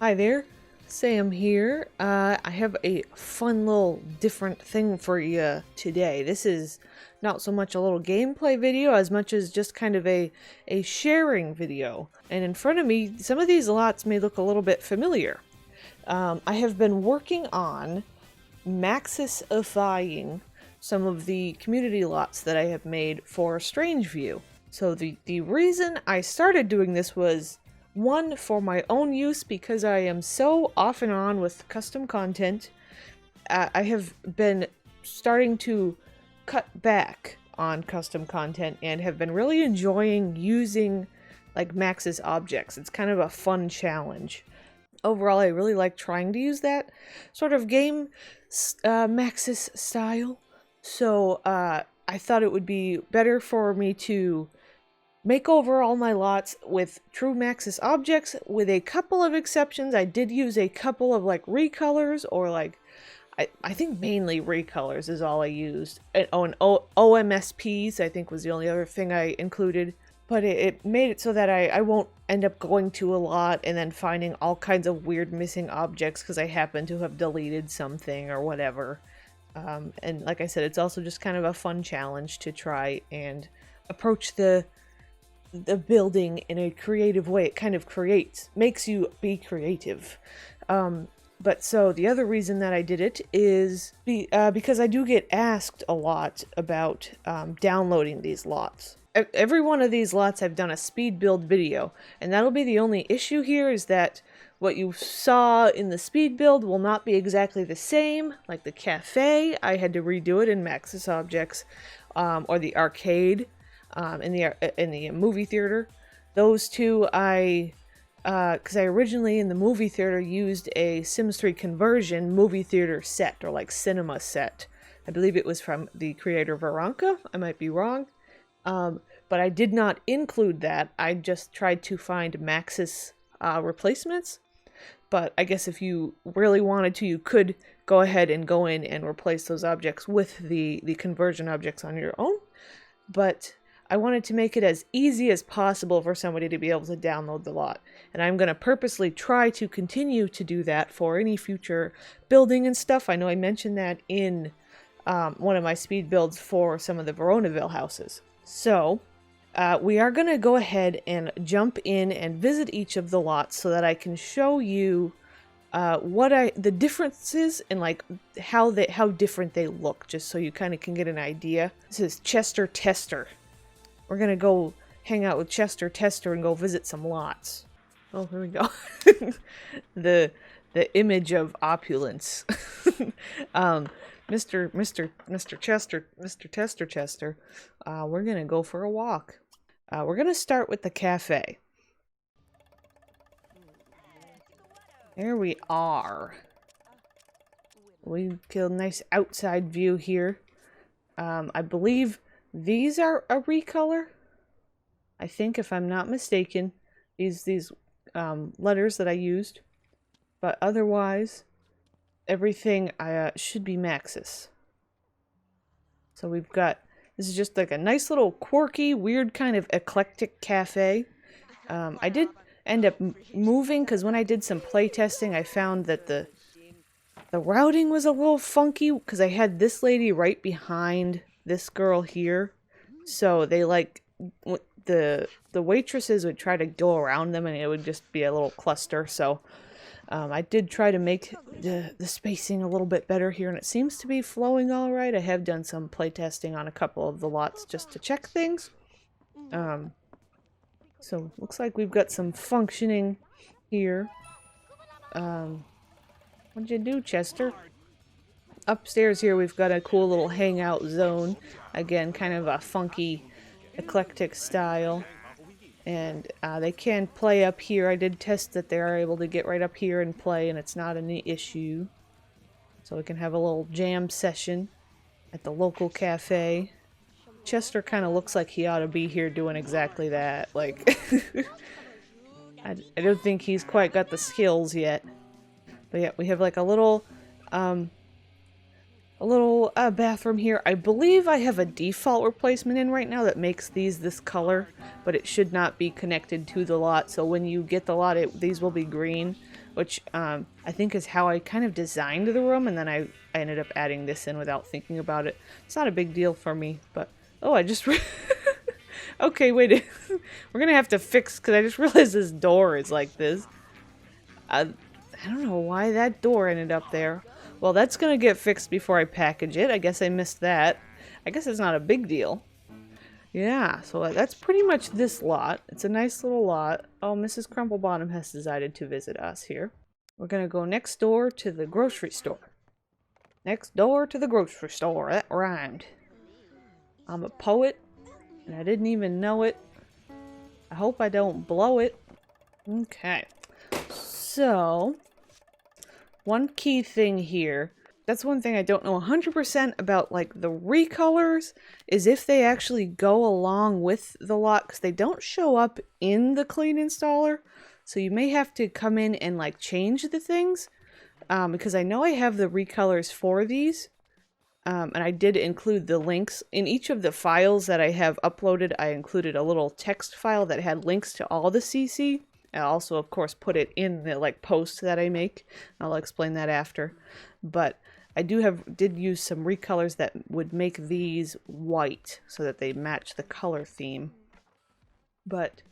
Hi there, Sam here. I have a fun little different thing for you today. This is not so much a little gameplay video as much as just kind of a sharing video. And in front of me, some of these lots may look a little bit familiar. I have been working on maxisifying some of the community lots that I have made for Strangeview. So the reason I started doing this was one, for my own use, because I am so off and on with custom content. I have been starting to cut back on custom content and have been really enjoying using like Maxis objects. It's kind of a fun challenge. Overall, I really like trying to use that sort of game Maxis style. So I thought it would be better for me to make over all my lots with true Maxis objects, with a couple of exceptions. I did use a couple of like recolors, or like I think mainly recolors is all I used. And OMSPs I think was the only other thing I included. But it made it so that I won't end up going to a lot and then finding all kinds of weird missing objects because I happen to have deleted something or whatever. And like I said, it's also just kind of a fun challenge to try and approach the building in a creative way. It kind of makes you be creative. But so the other reason that I did it is because I do get asked a lot about downloading these lots. Every one of these lots I've done a speed build video, and that'll be the only issue here, is that what you saw in the speed build will not be exactly the same. Like the cafe, I had to redo it in Maxis objects, or the arcade in the movie theater. Those two because I originally in the movie theater used a Sims 3 conversion movie theater set, or like cinema set. I believe it was from the creator Veronica. I might be wrong. But I did not include that. I just tried to find Maxis replacements. But I guess if you really wanted to, you could go ahead and go in and replace those objects with the conversion objects on your own. But I wanted to make it as easy as possible for somebody to be able to download the lot. And I'm going to purposely try to continue to do that for any future building and stuff. I know I mentioned that in one of my speed builds for some of the Veronaville houses. So we are going to go ahead and jump in and visit each of the lots so that I can show you the differences and like how different they look, just so you kind of can get an idea. This is Chester Tester. We're going to go hang out with Chester Tester and go visit some lots. Oh, here we go. the image of opulence. Mr. Tester Chester, we're gonna go for a walk. We're gonna start with the cafe. There we are. We get a nice outside view here. I believe these are a recolor. I think, if I'm not mistaken, these letters that I used, but otherwise everything should be Maxis. So we've got, this is just like a nice little quirky, weird kind of eclectic cafe. I did end up moving because when I did some play testing, I found that the routing was a little funky because I had this lady right behind this girl here. So they like, the waitresses would try to go around them and it would just be a little cluster. So I did try to make the spacing a little bit better here, and it seems to be flowing all right. I have done some playtesting on a couple of the lots just to check things. So looks like we've got some functioning here. What'd you do, Chester? Upstairs here we've got a cool little hangout zone. Again, kind of a funky, eclectic style. And they can play up here. I did test that they are able to get right up here and play, and it's not any issue. So we can have a little jam session at the local cafe. Chester kind of looks like he ought to be here doing exactly that. Like, I don't think he's quite got the skills yet. But yeah, we have like a little bathroom here. I believe I have a default replacement in right now that makes these this color, but it should not be connected to the lot. So when you get the lot, these will be green. which I think is how I kind of designed the room, and then I ended up adding this in without thinking about it. It's not a big deal for me, but oh, I just okay, wait. We're gonna have to fix, because I just realized this door is like this. I don't know why that door ended up there. Well, that's gonna get fixed before I package it. I guess I missed that. I guess it's not a big deal. Yeah, so that's pretty much this lot. It's a nice little lot. Oh, Mrs. Crumplebottom has decided to visit us here. We're gonna go next door to the grocery store. Next door to the grocery store. That rhymed. I'm a poet, and I didn't even know it. I hope I don't blow it. Okay. So, one key thing here. That's one thing I don't know 100% about, like, the recolors, is if they actually go along with the lot, because they don't show up in the clean installer. So you may have to come in and, like, change the things, because I know I have the recolors for these, and I did include the links. In each of the files that I have uploaded, I included a little text file that had links to all the CC. I also, of course, put it in the, like, post that I make. I'll explain that after. But I did use some recolors that would make these white so that they match the color theme. But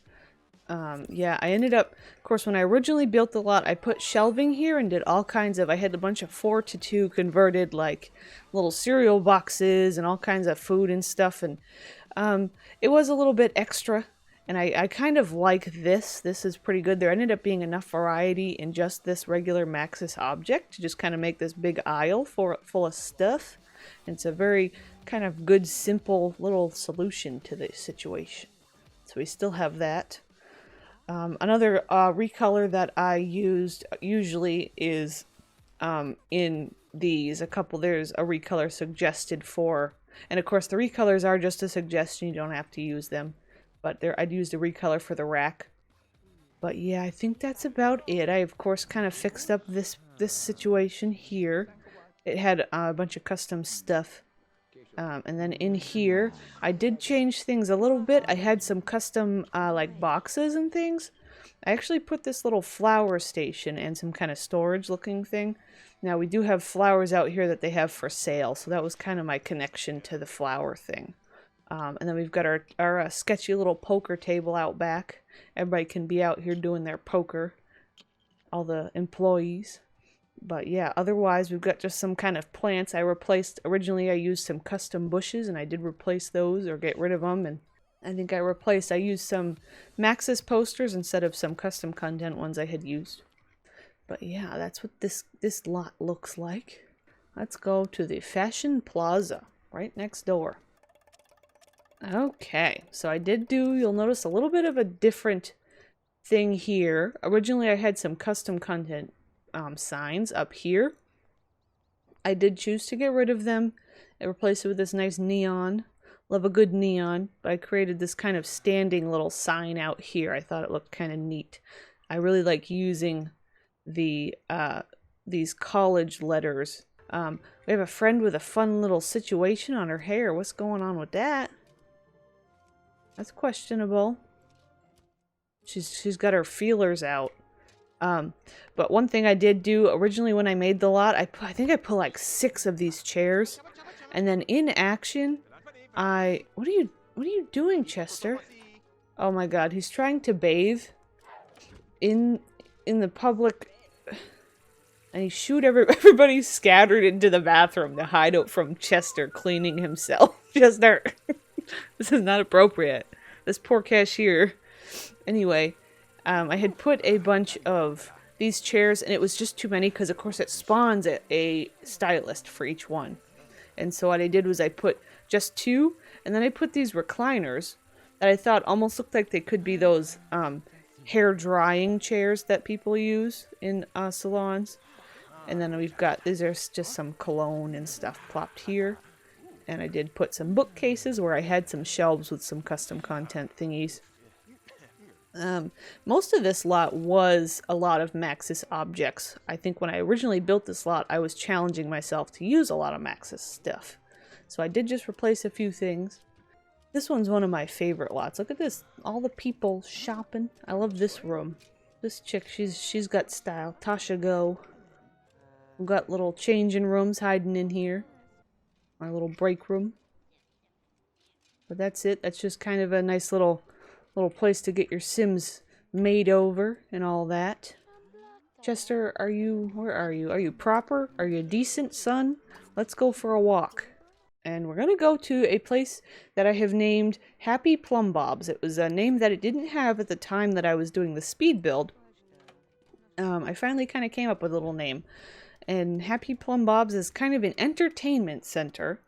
yeah, I ended up, of course, when I originally built the lot, I put shelving here and did all kinds of, I had a bunch of 4:2 converted, like, little cereal boxes and all kinds of food and stuff. And it was a little bit extra. And I kind of like this. This is pretty good. There ended up being enough variety in just this regular Maxis object to just kind of make this big aisle full of stuff. And it's a very kind of good, simple little solution to the situation. So we still have that. Another recolor that I used usually is in these. There's a recolor suggested for, and of course the recolors are just a suggestion. You don't have to use them. But I'd used a recolor for the rack. But yeah, I think that's about it. I, of course, kind of fixed up this situation here. It had a bunch of custom stuff. And then in here, I did change things a little bit. I had some custom, like, boxes and things. I actually put this little flower station and some kind of storage-looking thing. Now, we do have flowers out here that they have for sale, so that was kind of my connection to the flower thing. And then we've got our sketchy little poker table out back. Everybody can be out here doing their poker. All the employees. But yeah, otherwise we've got just some kind of plants. Originally I used some custom bushes, and I did replace those or get rid of them. And I think I used some Maxis posters instead of some custom content ones I had used. But yeah, that's what this lot looks like. Let's go to the Fashion Plaza right next door. Okay, so you'll notice a little bit of a different thing here. Originally I had some custom content signs up here. I did choose to get rid of them and replace it with this nice neon. Love a good neon, but I created this kind of standing little sign out here. I thought it looked kind of neat. I really like using these college letters. We have a friend with a fun little situation on her hair. What's going on with that? That's questionable. She's got her feelers out. But one thing I did do originally when I made the lot, I think I put like 6 of these chairs, and then in action, what are you doing, Chester? Oh my God, he's trying to bathe in the public, and he shoot everybody scattered into the bathroom to hide out from Chester cleaning himself. Chester. This is not appropriate. This poor cashier. Anyway, I had put a bunch of these chairs, and it was just too many because, of course, it spawns a stylist for each one. And so what I did was I put just 2, and then I put these recliners that I thought almost looked like they could be those hair drying chairs that people use in salons. And then these are just some cologne and stuff plopped here. And I did put some bookcases where I had some shelves with some custom content thingies. Most of this lot was a lot of Maxis objects. I think when I originally built this lot, I was challenging myself to use a lot of Maxis stuff. So I did just replace a few things. This one's one of my favorite lots. Look at this. All the people shopping. I love this room. This chick, she's got style. Tasha Go. We've got little changing rooms hiding in here. Our little break room. But that's it. That's just kind of a nice little place to get your Sims made over and all that. Chester, where are you? Are you proper? Are you decent, son? Let's go for a walk. And we're gonna go to a place that I have named Happy Plum Bobs. It was a name that it didn't have at the time that I was doing the speed build. I finally kind of came up with a little name. And Happy Plum Bobs is kind of an entertainment center,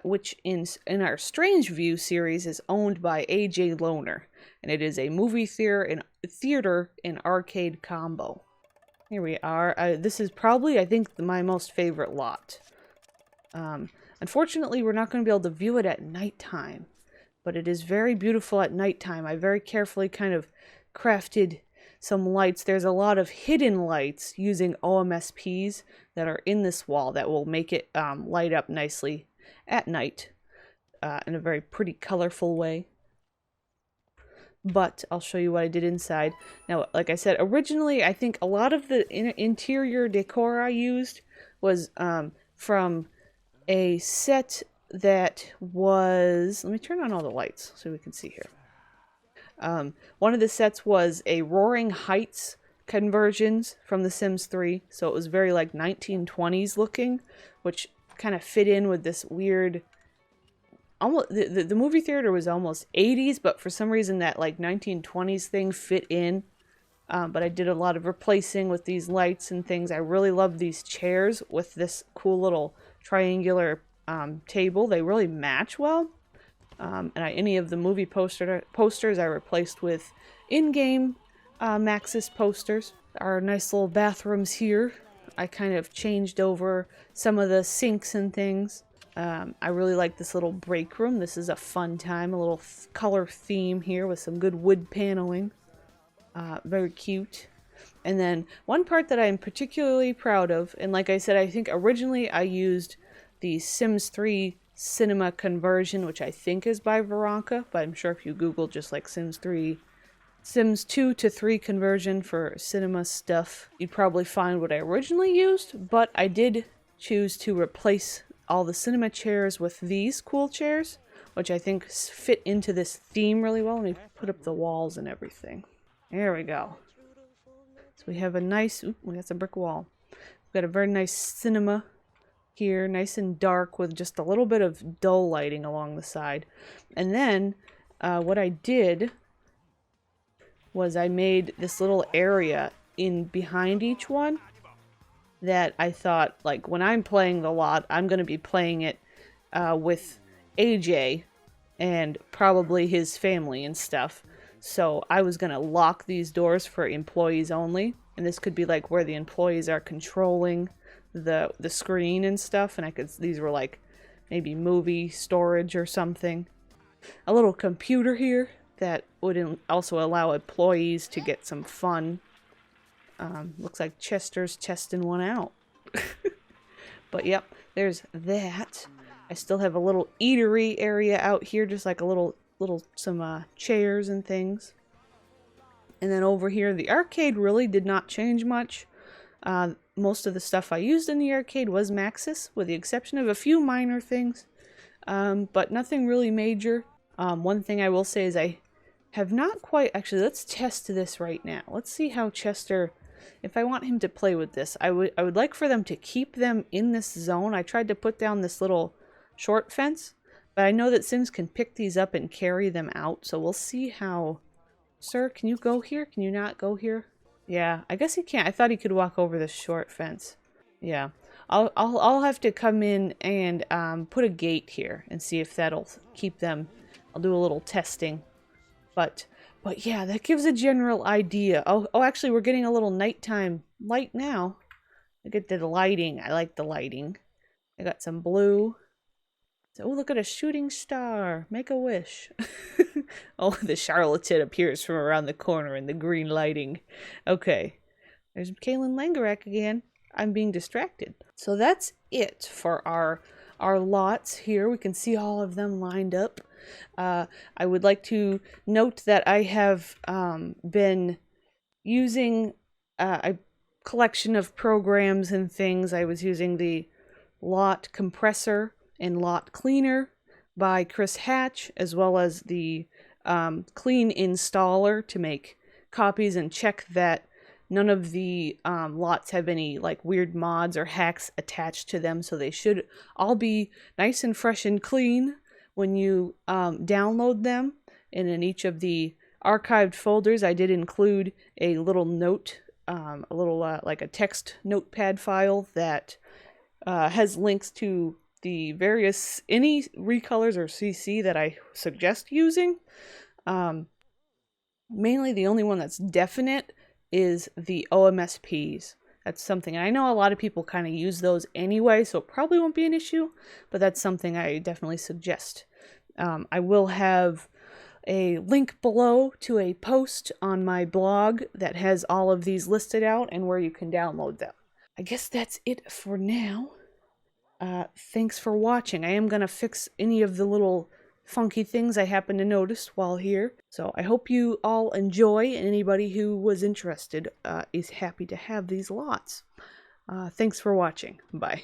which in our Strangeview series is owned by AJ Loner. And it is a movie theater and arcade combo. Here we are. This is probably, I think, my most favorite lot. Unfortunately, we're not going to be able to view it at nighttime, but it is very beautiful at nighttime. I very carefully kind of crafted some lights. There's a lot of hidden lights using OMSPs that are in this wall that will make it light up nicely at night in a very pretty colorful way. But I'll show you what I did inside. Now, like I said, originally I think a lot of the interior decor I used was from a set that was... Let me turn on all the lights so we can see here. One of the sets was a Roaring Heights conversions from The Sims 3. So it was very like 1920s looking, which kind of fit in with this weird... Almost, the movie theater was almost 80s, but for some reason that like 1920s thing fit in. But I did a lot of replacing with these lights and things. I really love these chairs with this cool little triangular table. They really match well. And any of the movie posters I replaced with in-game Maxis posters. Our nice little bathrooms here. I kind of changed over some of the sinks and things. I really like this little break room. This is a fun time, a little color theme here with some good wood paneling. Very cute. And then one part that I'm particularly proud of, and like I said, I think originally I used the Sims 3 cinema conversion, which I think is by Veronica, but I'm sure if you Google just like Sims 2 to 3 conversion for cinema stuff, you'd probably find what I originally used, but I did choose to replace all the cinema chairs with these cool chairs, which I think fit into this theme really well. Let me put up the walls and everything. There we go. So we have a nice, we got some brick wall. We've got a very nice cinema here, nice and dark with just a little bit of dull lighting along the side. And then what I did was I made this little area in behind each one that I thought, like, when I'm playing the lot, I'm going to be playing it with AJ and probably his family and stuff. So I was going to lock these doors for employees only. And this could be like where the employees are controlling the screen and stuff. And these were like maybe movie storage or something. A little computer here that would also allow employees to get some fun. Looks like Chester's testing one out. But yep, there's that. I still have a little eatery area out here, just like a some chairs and things. And then over here, the arcade really did not change much. Most of the stuff I used in the arcade was Maxis, with the exception of a few minor things. But nothing really major. One thing I will say is I have not quite... Actually, let's test this right now. Let's see how Chester... If I want him to play with this, I would like for them to keep them in this zone. I tried to put down this little short fence, but I know that Sims can pick these up and carry them out, so we'll see how... Sir, can you go here? Can you not go here? Yeah, I guess he can't. I thought he could walk over this short fence. Yeah. I'll have to come in and put a gate here and see if that'll keep them. I'll do a little testing. But yeah, that gives a general idea. Oh, actually, we're getting a little nighttime light now. Look at the lighting. I like the lighting. I got some blue. Oh, look at a shooting star. Make a wish. Oh, the charlatan appears from around the corner in the green lighting. Okay. There's Kaylin Langerak again. I'm being distracted. So that's it for our lots here. We can see all of them lined up. I would like to note that I have been using a collection of programs and things. I was using the Lot Compressor and Lot Cleaner by Chris Hatch, as well as the Clean Installer to make copies and check that none of the lots have any like weird mods or hacks attached to them, so they should all be nice and fresh and clean when you download them. And in each of the archived folders, I did include a little note, a little like a text notepad file that has links to the various, any recolors or CC that I suggest using. Mainly the only one that's definite is the OMSPs. That's something, I know a lot of people kind of use those anyway, so it probably won't be an issue, but that's something I definitely suggest. I will have a link below to a post on my blog that has all of these listed out and where you can download them. I guess that's it for now. Thanks for watching. I am going to fix any of the little funky things I happen to notice while here. So I hope you all enjoy, and anybody who was interested is happy to have these lots. Thanks for watching. Bye.